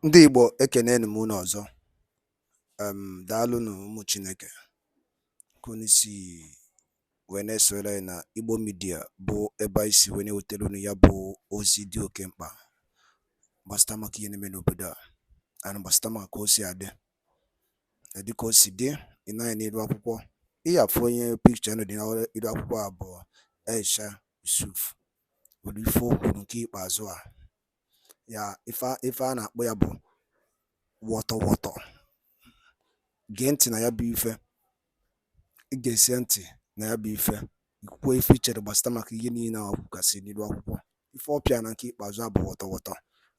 Ndigbo ekenenu m unu ọzọ. Daalụnụ ụmụ Chineke ka unu si wee na-esore anyị na Igbo Media bụ ebe anyị si wee na-ewetara unu ya bụ ozi dị oke mkpa gbasata maka ihe na-eme n'obodo a na gbasata maka ka o si adị dịka o si dị ị na-anya n'elu akwụkwọ ihe afụ onye pikcha nọ dị n'elu akwụkwọ a bụ Aisha Yesufu were ife okwu nke ikpeazụ a ya ife a na-akpọ ya bụ wọtọ gee ntị na ya bụ ife ị ga-esi ntị na ya bụ ife ikwuo ife i chere gbasata maka ihe niile ahụ kwugasị n'ilu akwụkwọ ife ọpịa na nke ikpeazụ a bụ wọtọ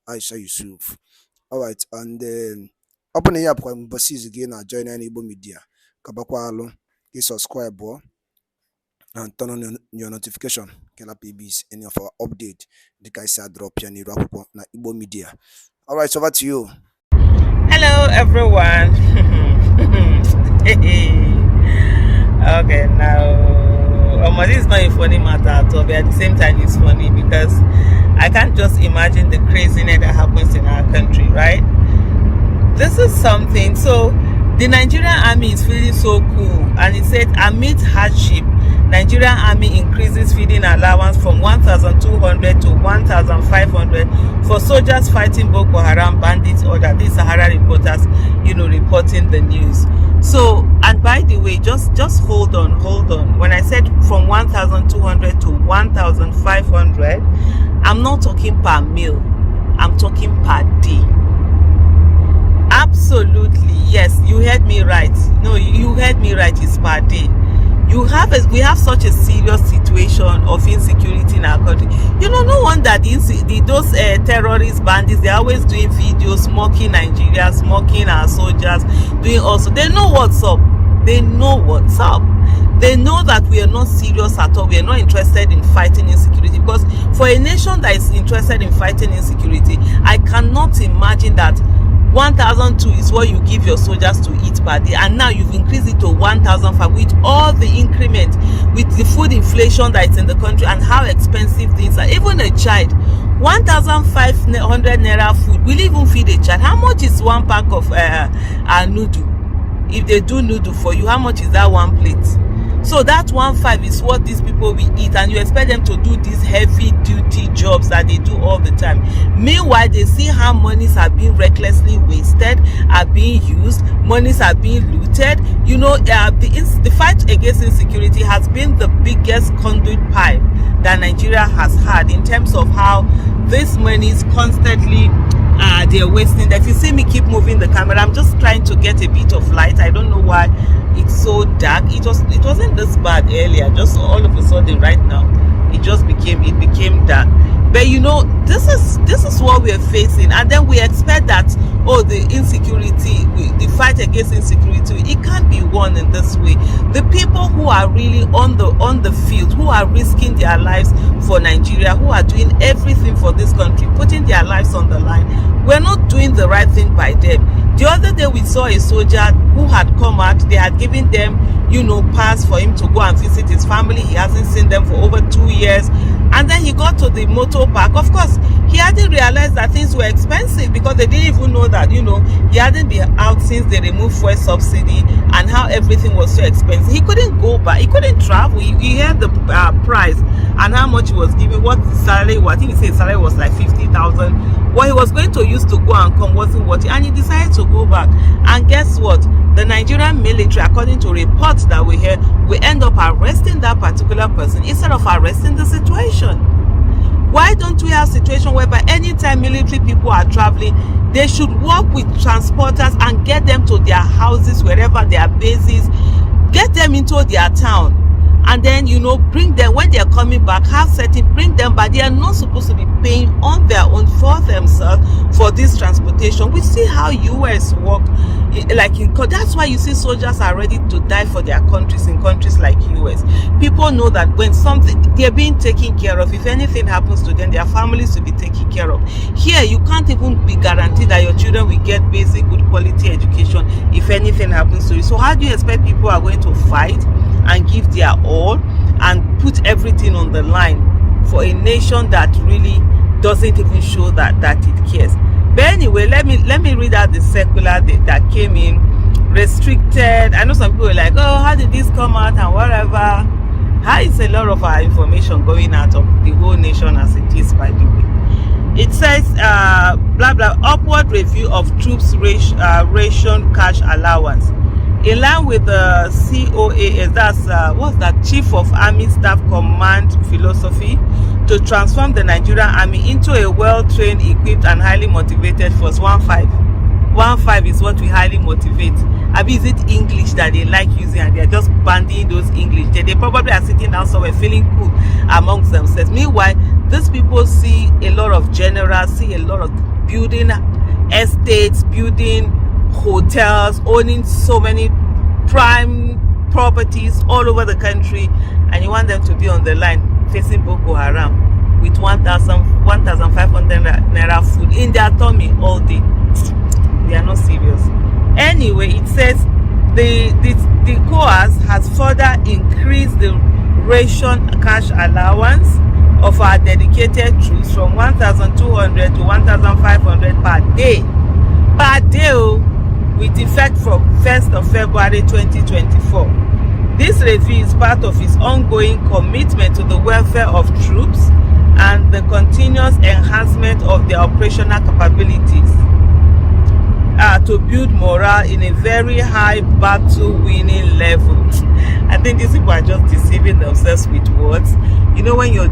Aisha Yesufu. Alright, and ọ bụ na ya bụkwa mbọsị izu gị na join anyị na Igbo Media kabakwa alụ gị subscribe and turn on your notification kela PBs any of our update dịka isi drop ya n'iru akwụkwọ na Igbo Media. Alright, over to you. Hello everyone. Okay, now this is not a funny matter at all, but at the same time it's funny because I can't just imagine the craziness that happens in our country, right? This is something. So the Nigerian army is feeling so cool, and it said amid hardship, Nigerian army increases feeding allowance from 1,200 to 1,500 for soldiers fighting Boko Haram bandits order. These Sahara reporters, reporting the news. So, and by the way, just hold on. When I said from 1,200 to 1,500, I'm not talking per meal. I'm talking per day. Absolutely, yes, you heard me right. No, you heard me right. It's per day. We have such a serious situation of insecurity in our country. No wonder those terrorist bandits, they're always doing videos mocking Nigerians, mocking our soldiers, doing also. They know what's up. They know what's up. They know that we are not serious at all. We are not interested in fighting insecurity, because for a nation that is interested in fighting insecurity, I cannot imagine that 1,002 is what you give your soldiers to eat per day, and now you've increased it to 1,005 with all the increment, with the food inflation that is in the country and how expensive things are. Even a child, 1,500 naira food will even feed a child. How much is one pack of noodle? If they do noodle for you, how much is that one plate? So that 1,500 is what these people will eat, and you expect them to do these heavy duty jobs that they do all the time. Meanwhile, they see how monies are being recklessly wasted, are being used, monies are being looted. The fight against insecurity has been the biggest conduit pipe that Nigeria has had in terms of how this money is constantly they're wasting. If you see me keep moving the camera, I'm just trying to get a bit of light. I don't know why it's so dark. It wasn't this bad earlier. Just all of a sudden right now it became dark. But this is what we're facing, and then we expect that the insecurity, the fight against insecurity, it can't be won in this way. The people who are really on the field, who are risking their lives for Nigeria, who are doing everything for this country, putting their lives on the line, we're not doing the right thing by them. The other day we saw a soldier who had come out. They had given them pass for him to go and visit his family. He hasn't seen them for over 2 years, and then he got to the motor park. Of course, he hadn't realized that things were expensive, because they didn't even know that he hadn't been out since they removed fuel subsidy and how everything was so expensive. He couldn't go back, he couldn't travel. He heard the price and how much he was giving, what the salary was. I think he said his salary was like 50,000. What he was going to use to go and come wasn't worth it, and he decided to go back. And guess what? The Nigerian military, according to reports that we heard, will end up arresting that particular person instead of arresting the situation. Why don't we have a situation whereby anytime military people are traveling, they should work with transporters and get them to their houses, wherever their bases, get them into their town, and then bring them when they are coming back, bring them back. They are not supposed to be paying on their own for themselves for this transportation. We see how US work, that's why you see soldiers are ready to die for their countries in countries like US. People know that when they're being taken care of, if anything happens to them, their families will be taken care of. Here, you can't even be guaranteed that your children will get basic good quality education if anything happens to you. So how do you expect people are going to fight and give their all and put everything on the line for a nation that really doesn't even show that it cares? But anyway, let me read out the circular that came in. Restricted. I know some people were like, oh, how did this come out and whatever. How is a lot of our information going out of the whole nation as it is, by the way. It says, blah blah, upward review of troops ration cash allowance. In line with the COAS, that's what's that, Chief of Army Staff Command philosophy, to transform the Nigerian Army into a well-trained, equipped, and highly motivated force. 1-5 is what we highly motivate. Abi, is it English that they like using and they're just bandying those English? They probably are sitting down somewhere feeling cool amongst themselves. Meanwhile, these people see a lot of generals, see a lot of building estates, building hotels, owning so many prime properties all over the country, and you want them to be on the line facing Boko Haram with 1,500 naira food in their tummy all day. They are not serious. Anyway, it says the COAS has further increased the ration cash allowance of our dedicated troops from 1,200 to 1,500 per day. Per day, with effect from 1st of February 2024. This review is part of its ongoing commitment to the welfare of troops and the continuous enhancement of their operational capabilities to build morale in a very high battle-winning level. I think these people are just deceiving themselves with words. You know, when you're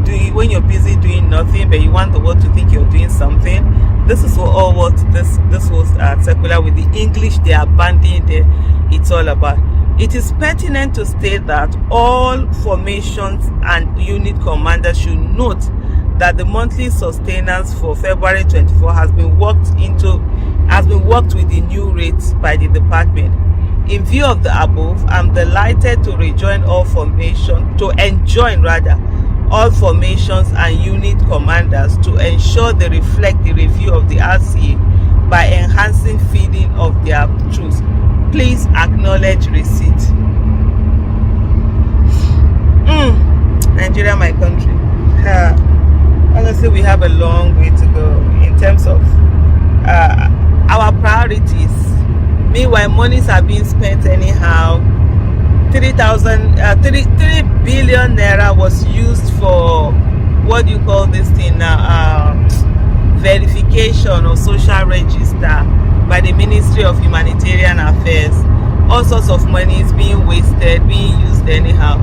busy doing nothing, but you want the world to think you're doing something. This is what this was circular with the English they are bandying there. It's all about. It is pertinent to state that all formations and unit commanders should note that the monthly sustenance for February 24 has been worked with the new rates by the department. In view of the above, I'm delighted to enjoin all formations and unit commanders to ensure they reflect the review of the RCA by enhancing feeding of their troops. Please acknowledge receipt. Nigeria, my country. Honestly, we have a long way to go in terms of our priorities. Meanwhile, monies are being spent anyhow. 3 billion naira was used for, what do you call this thing now, verification or social register by the Ministry of Humanitarian Affairs. All sorts of money is being wasted, being used anyhow.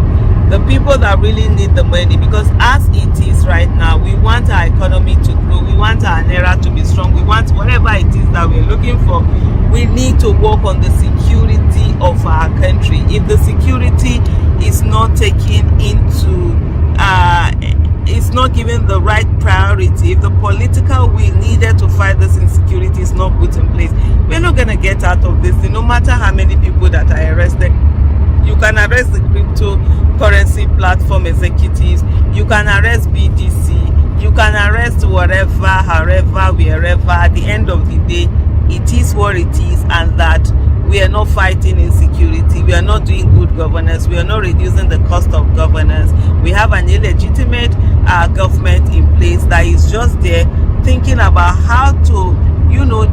The people that really need the money, because as it is right now, we want our economy to grow, we want our naira to be strong, we want whatever it is that we're looking for. We need to work on the security of our country. If the security is not taken into it's not given the right priority, if the political will needed to fight this insecurity is not put in place, we're not going to get out of this. No matter how many people that are arrested, you can arrest the cryptocurrency platform executives, you can arrest BTC, you can arrest whatever, however, wherever. At the end of the day, it is what it is, and that we are not fighting insecurity, we are not doing good governance, we are not reducing the cost of governance. We have an illegitimate government in place that is just there thinking about how to,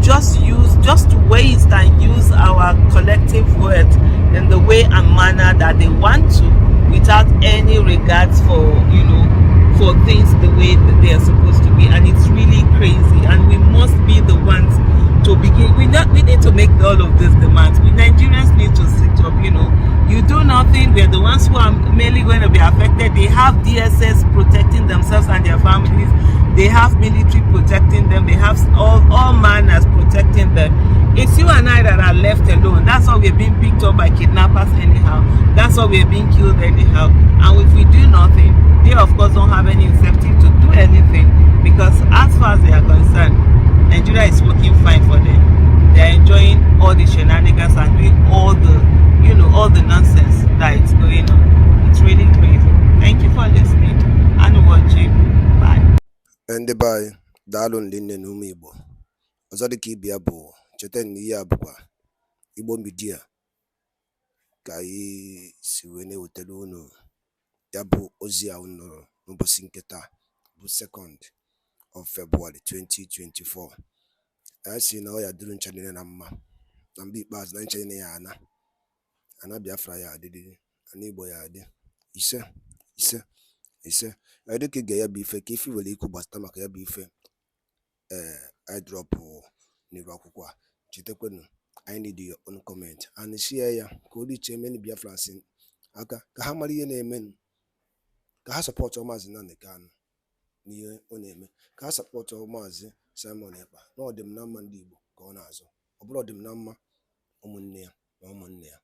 just waste and use our collective wealth in the way and manner that they want to, without any regards for things the way that they are supposed to be. And it's really crazy, and we must be the ones to begin. We need to make all of these demands. We Nigerians need to sit up. You do nothing, we're the ones who are mainly going to be affected. They have DSS protecting themselves and their families, they have military protecting them, they have all manners protecting them. It's you and I that are left alone. That's why we're being picked up by kidnappers anyhow, that's why we're being killed anyhow. And if we do nothing, they of course don't have any incentive to do anything, because as far as they are concerned, Nigeria is working fine for them. They are enjoying all the shenanigans and doing all the nonsense that is going on. It's really crazy. Thank you for listening and watching. Bye. Ndị be anyị, daalụ ndị nne na ụmụ Igbo. Ọzọ dị ka ibe ya bụ, cheta na ihe a bụkwa Igbo Media ka anyị si wee na-ewetara unu ya bụ ozi a unu nụrụ n'ụbọchị nke taa bụ 2nd of February 2024. anyị si na ọ ya dịrị nche niile na mma, na mgbe ikpeazụ na nche niile ya ana Biafra ya adịdịrị, ana Igbo ya adị. Ise ise ise. Dịka ị ga ya bụ ife ka ife nwere ikwu gbasata maka ya bụ ife I drop n'iru akwụkwọ a. Chetakwanụ, I need your own comment and share ya ka ọ dịchie many Biafrans aka ka ha mara ihe na-eme, ka ha sọpọtụ Maazị Nnamdi Kanu n'ihe ọ na-eme, ka ha sọpọtụ Maazị Simon Ekpa na ọ dị m na mma ndị Igbo ka ọ na-azụ, ọ bụrụ ọ dị m na mma ụmụnne ya na ụmụnne ya.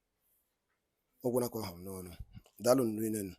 Ọ gwụna ka ọ ha n'ọnụ. Daalụ nrinenụ.